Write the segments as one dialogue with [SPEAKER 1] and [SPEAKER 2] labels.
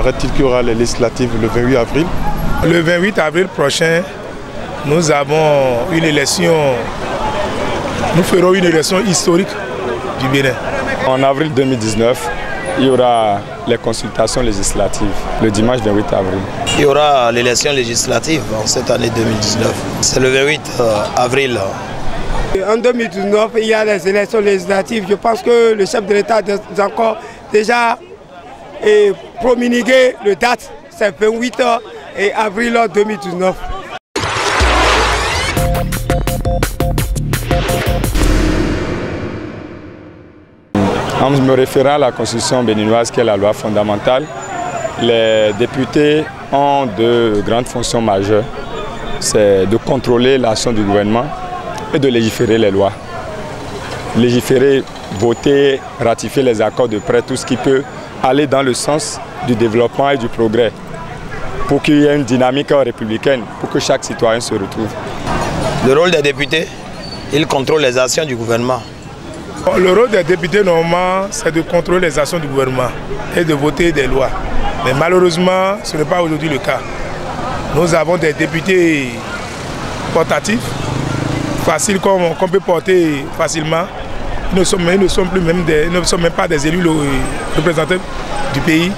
[SPEAKER 1] paraît-il qu'il y aura les législatives le 28 avril.
[SPEAKER 2] Le 28 avril prochain, nous avons une élection, nous ferons une élection historique du Bénin.
[SPEAKER 3] En avril 2019, il y aura les consultations législatives, le dimanche 28 avril.
[SPEAKER 4] Il y aura l'élection législative en cette année 2019. C'est le 28 avril.
[SPEAKER 5] En 2019, il y a les élections législatives. Je pense que le chef de l'État a encore déjà promulgué le date, c'est 28 avril 2019.
[SPEAKER 3] En me référant à la Constitution béninoise qui est la loi fondamentale, les députés ont deux grandes fonctions majeures. C'est de contrôler l'action du gouvernement et de légiférer les lois. Légiférer, voter, ratifier les accords de prêt, tout ce qui peut aller dans le sens du développement et du progrès, pour qu'il y ait une dynamique républicaine, pour que chaque citoyen se retrouve.
[SPEAKER 4] Le rôle des députés, ils contrôlent les actions du gouvernement.
[SPEAKER 2] Le rôle des députés, normalement, c'est de contrôler les actions du gouvernement et de voter des lois. Mais malheureusement, ce n'est pas aujourd'hui le cas. Nous avons des députés portatifs, faciles qu'on peut porter facilement. Ils ne sont même pas des élus représentants du pays.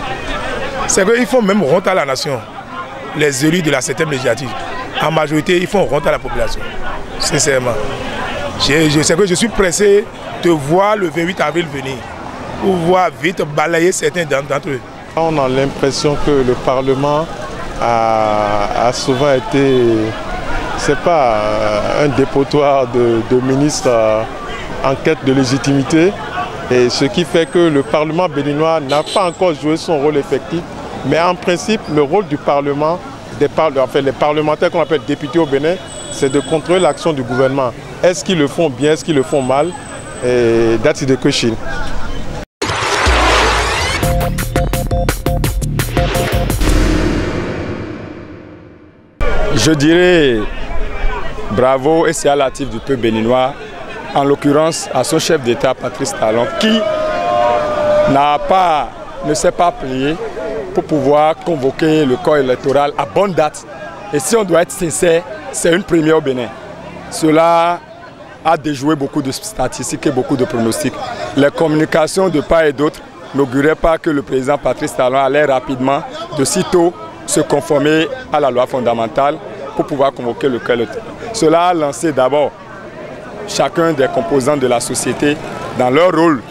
[SPEAKER 2] C'est qu'ils font même honte à la nation, les élus de la 7e législature. En majorité, ils font honte à la population, sincèrement. Je sais que je suis pressé de voir le 28 avril venir, pour voir vite balayer certains d'entre eux.
[SPEAKER 1] On a l'impression que le Parlement a souvent été, c'est pas un dépotoir de ministres en quête de légitimité, et ce qui fait que le Parlement béninois n'a pas encore joué son rôle effectif. Mais en principe, le rôle du Parlement, les parlementaires qu'on appelle députés au Bénin, c'est de contrôler l'action du gouvernement. Est-ce qu'ils le font bien, est-ce qu'ils le font mal? Et that's the question.
[SPEAKER 3] Je dirais bravo et c'est à l'actif du peuple béninois, en l'occurrence à son chef d'État Patrice Talon, qui ne s'est pas plié pour pouvoir convoquer le corps électoral à bonne date. Et si on doit être sincère, c'est une première au Bénin. Cela a déjoué beaucoup de statistiques et beaucoup de pronostics. Les communications de part et d'autre n'auguraient pas que le président Patrice Talon allait rapidement, de sitôt, se conformer à la loi fondamentale pour pouvoir convoquer le corps électoral. Cela a lancé d'abord chacun des composants de la société dans leur rôle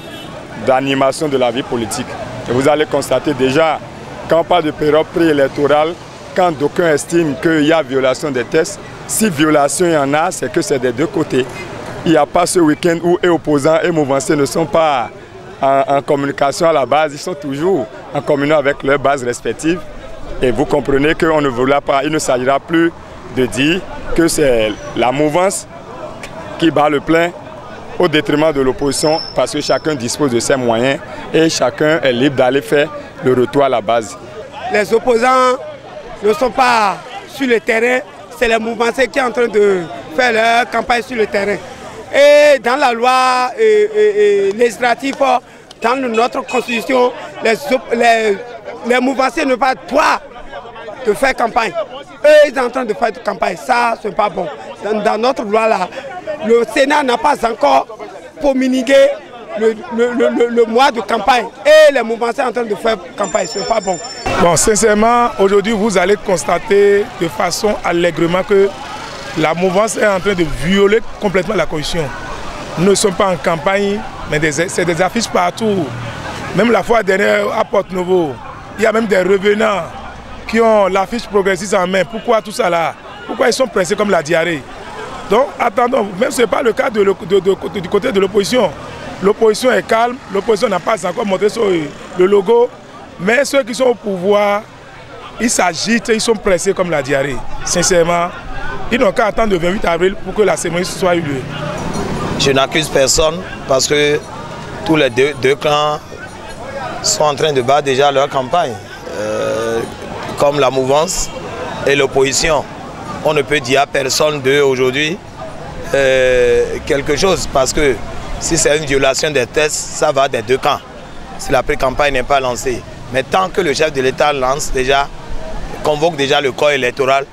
[SPEAKER 3] d'animation de la vie politique. Et vous allez constater déjà, quand on parle de période préélectorale, quand d'aucuns estiment qu'il y a violation des tests, si violation il y en a, c'est que c'est des deux côtés. Il n'y a pas ce week-end où les opposants et mouvanciers ne sont pas en communication à la base, ils sont toujours en communion avec leurs bases respectives. Et vous comprenez qu'on ne voulait pas, il ne s'agira plus de dire que c'est la mouvance qui bat le plein au détriment de l'opposition, parce que chacun dispose de ses moyens et chacun est libre d'aller faire le retour à la base.
[SPEAKER 5] Les opposants ne sont pas sur le terrain, c'est les mouvanciers qui sont en train de faire leur campagne sur le terrain. Et dans la loi législative, dans notre constitution, les mouvanciers n'ont pas le droit de faire campagne. Eux, ils sont en train de faire campagne. Ça, ce n'est pas bon. Dans notre loi, là, le Sénat n'a pas encore promulgué le mois de campagne. Et les mouvanciers sont en train de faire campagne. Ce n'est pas bon.
[SPEAKER 2] Bon, sincèrement, aujourd'hui, vous allez constater de façon allègrement que la mouvance est en train de violer complètement la Constitution. Nous ne sommes pas en campagne, mais c'est des affiches partout. Même la fois dernière à Porte-Novo, il y a même des revenants qui ont l'affiche progressiste en main. Pourquoi tout ça là? Pourquoi ils sont pressés comme la diarrhée? Donc attendons, même ce n'est pas le cas du côté de l'opposition. L'opposition est calme, l'opposition n'a pas encore montré le logo, mais ceux qui sont au pouvoir, ils s'agitent, ils sont pressés comme la diarrhée. Sincèrement, ils n'ont qu'à attendre le 28 avril pour que la cérémonie soit eu lieu.
[SPEAKER 4] Je n'accuse personne parce que tous les deux clans sont en train de battre déjà leur campagne, comme la mouvance et l'opposition. On ne peut dire à personne d'eux aujourd'hui quelque chose parce que si c'est une violation des tests, ça va des deux camps. Si la pré-campagne n'est pas lancée. Mais tant que le chef de l'État lance déjà, convoque déjà le corps électoral,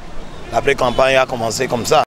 [SPEAKER 4] la pré-campagne a commencé comme ça.